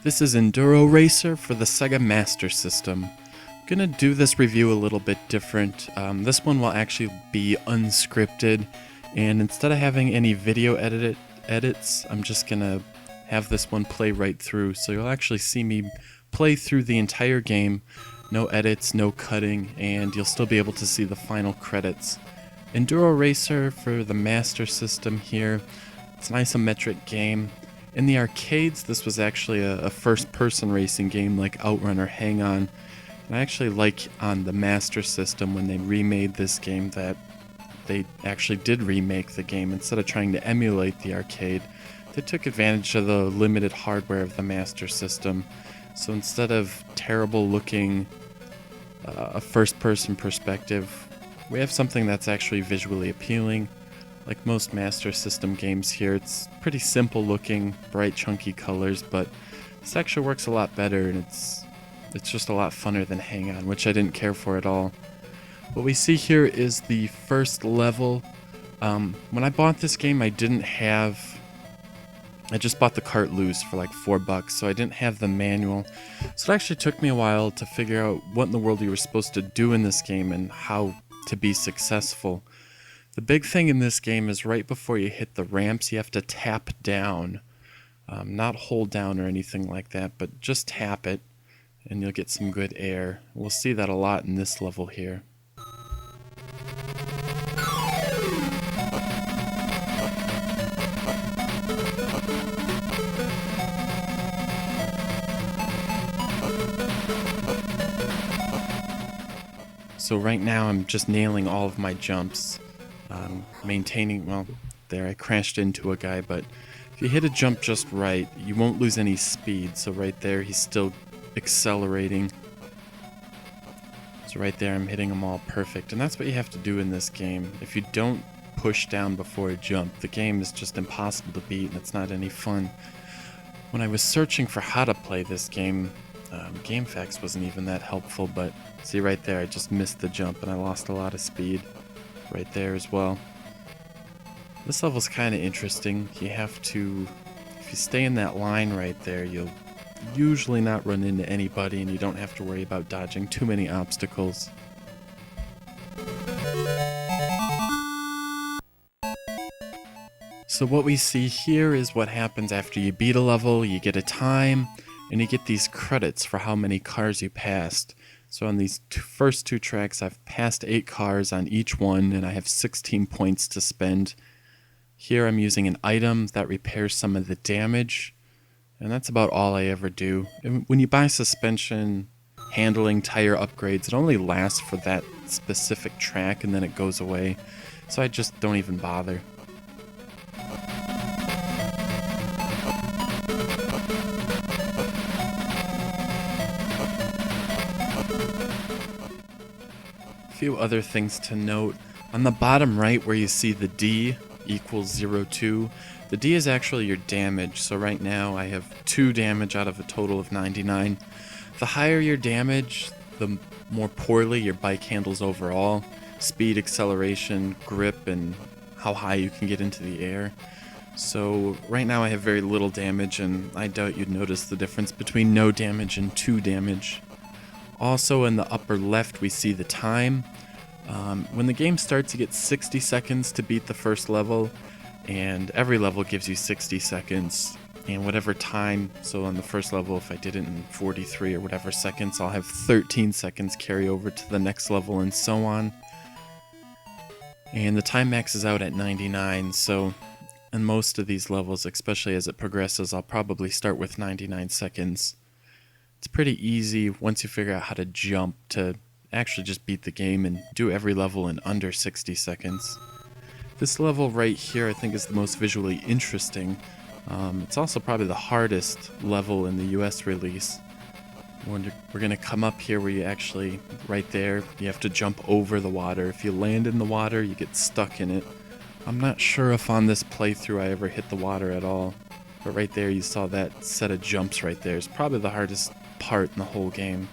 This is Enduro Racer for the Sega Master System. I'm gonna do this review a little bit different. This one will actually be unscripted, and instead of having any video edits, I'm just gonna have this one play right through. So you'll actually see me play through the entire game, no edits, no cutting, and you'll still be able to see the final credits. Enduro Racer for the Master System here. It's an isometric game. In the arcades, this was actually a first-person racing game like Outrun or Hang On. And I actually like on the Master System when they remade this game that they actually did remake the game. Instead of trying to emulate the arcade, they took advantage of the limited hardware of the Master System. So instead of terrible looking a first-person perspective, we have something that's actually visually appealing. Like most Master System games here, it's pretty simple looking, bright chunky colors, but this actually works a lot better, and it's just a lot funner than Hang On, which I didn't care for at all. What we see here is the first level. When I bought this game, I just bought the cart loose for like $4, so I didn't have the manual. So it actually took me a while to figure out what in the world you were supposed to do in this game and how to be successful. The big thing in this game is right before you hit the ramps, you have to tap down. Not hold down or anything like that, but just tap it and you'll get some good air. We'll see that a lot in this level here. So right now I'm just nailing all of my jumps. Maintaining, well, there I crashed into a guy, but if you hit a jump just right, you won't lose any speed. So right there, he's still accelerating. So right there, I'm hitting them all perfect. And that's what you have to do in this game. If you don't push down before a jump, the game is just impossible to beat, and it's not any fun. When I was searching for how to play this game, GameFAQs wasn't even that helpful, but see right there, I just missed the jump and I lost a lot of speed. Right there as well. This level's kind of interesting. You have to, if you stay in that line right there, you'll usually not run into anybody and you don't have to worry about dodging too many obstacles. So what we see here is what happens after you beat a level. You get a time and you get these credits for how many cars you passed. So on these first two tracks, I've passed 8 cars on each one, and I have 16 points to spend. Here I'm using an item that repairs some of the damage, and that's about all I ever do. And when you buy suspension, handling, tire upgrades, it only lasts for that specific track, and then it goes away. So I just don't even bother. Few other things to note. On the bottom right where you see the D equals 02, the D is actually your damage. So right now I have 2 damage out of a total of 99. The higher your damage, the more poorly your bike handles overall. Speed, acceleration, grip, and how high you can get into the air. So right now I have very little damage, and I doubt you'd notice the difference between no damage and 2 damage. Also in the upper left we see the time. When the game starts you get 60 seconds to beat the first level, and every level gives you 60 seconds. And whatever time, so on the first level if I did it in 43 or whatever seconds, I'll have 13 seconds carry over to the next level and so on. And the time maxes out at 99, so in most of these levels, especially as it progresses, I'll probably start with 99 seconds. It's pretty easy once you figure out how to jump to actually just beat the game and do every level in under 60 seconds. This level right here I think is the most visually interesting. It's also probably the hardest level in the US release. We're going to come up here where you actually, right there, you have to jump over the water. If you land in the water, you get stuck in it. I'm not sure if on this playthrough I ever hit the water at all. But right there you saw that set of jumps right there. It's probably the hardest part in the whole game.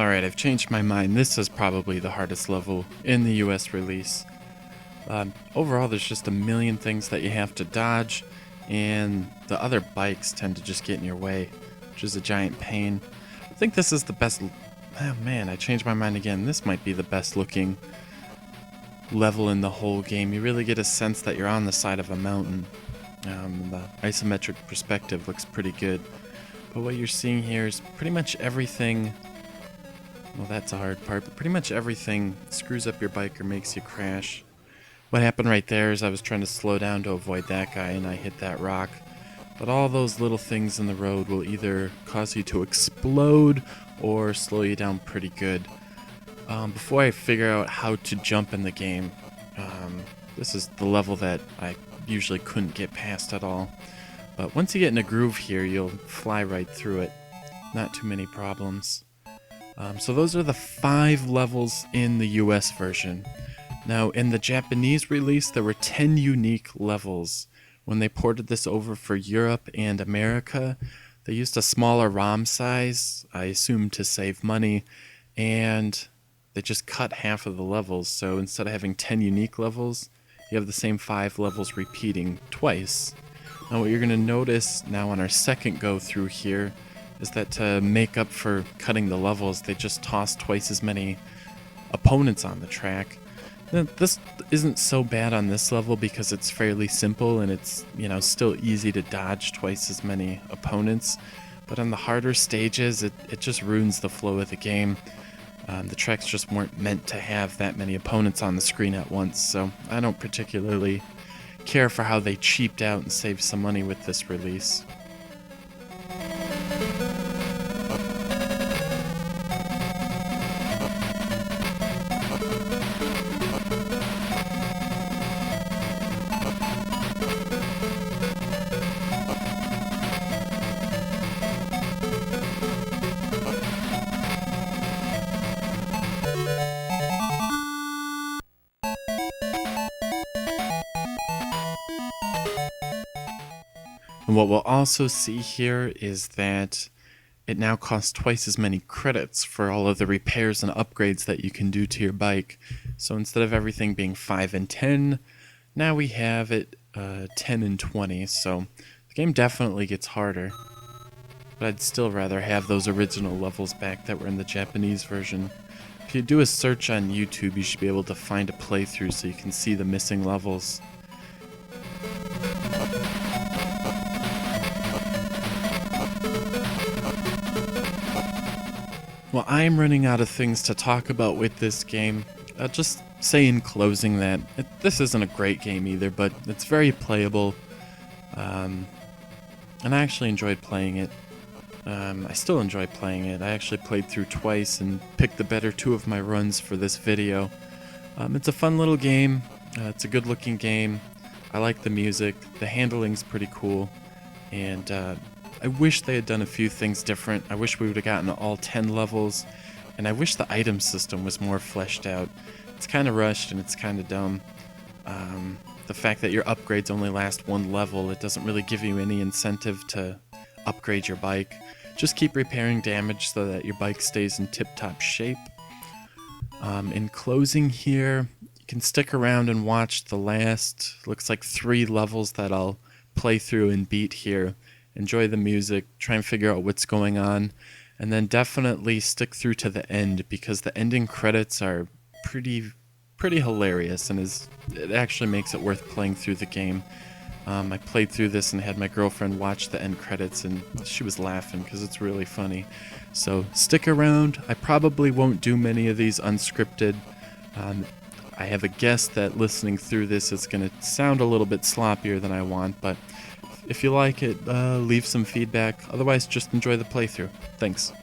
Alright, I've changed my mind. This is probably the hardest level in the US release. Overall, there's just a million things that you have to dodge, and the other bikes tend to just get in your way, which is a giant pain. I think this is the best... Oh man, I changed my mind again. This might be the best looking level in the whole game. You really get a sense that you're on the side of a mountain. The isometric perspective looks pretty good. But what you're seeing here is pretty much everything... Well, that's a hard part, but pretty much everything screws up your bike or makes you crash. What happened right there is I was trying to slow down to avoid that guy and I hit that rock. But all those little things in the road will either cause you to explode or slow you down pretty good. Before I figure out how to jump in the game, this is the level that I usually couldn't get past at all. But once you get in a groove here, you'll fly right through it. Not too many problems. So those are the 5 levels in the US version. Now, in the Japanese release, there were 10 unique levels. When they ported this over for Europe and America, they used a smaller ROM size, I assume to save money, and they just cut half of the levels. So instead of having 10 unique levels, you have the same 5 levels repeating twice. Now what you're going to notice now on our second go through here is that to make up for cutting the levels, they just toss twice as many opponents on the track. Now, this isn't so bad on this level because it's fairly simple and it's, still easy to dodge twice as many opponents. But on the harder stages, it just ruins the flow of the game. The tracks just weren't meant to have that many opponents on the screen at once, so I don't particularly care for how they cheaped out and saved some money with this release. And what we'll also see here is that it now costs twice as many credits for all of the repairs and upgrades that you can do to your bike. So instead of everything being 5 and 10, now we have it 10 and 20. So the game definitely gets harder. But I'd still rather have those original levels back that were in the Japanese version. If you do a search on YouTube, you should be able to find a playthrough so you can see the missing levels. Well, I'm running out of things to talk about with this game. I'll just say in closing that this isn't a great game either, but it's very playable. And I actually enjoyed playing it. I still enjoy playing it. I actually played through twice and picked the better 2 of my runs for this video. It's a fun little game. It's a good looking game. I like the music. The handling's pretty cool. And I wish they had done a few things different. I wish we would have gotten all 10 levels, and I wish the item system was more fleshed out. It's kind of rushed and it's kind of dumb. The fact that your upgrades only last 1 level, it doesn't really give you any incentive to upgrade your bike. Just keep repairing damage so that your bike stays in tip-top shape. In closing here, you can stick around and watch the last, looks like 3 levels that I'll play through and beat here. Enjoy the music, try and figure out what's going on, and then definitely stick through to the end because the ending credits are pretty hilarious and it actually makes it worth playing through the game. I played through this and had my girlfriend watch the end credits and she was laughing because it's really funny. So stick around. I probably won't do many of these unscripted. I have a guess that listening through this is going to sound a little bit sloppier than I want, but if you like it, leave some feedback. Otherwise, just enjoy the playthrough. Thanks.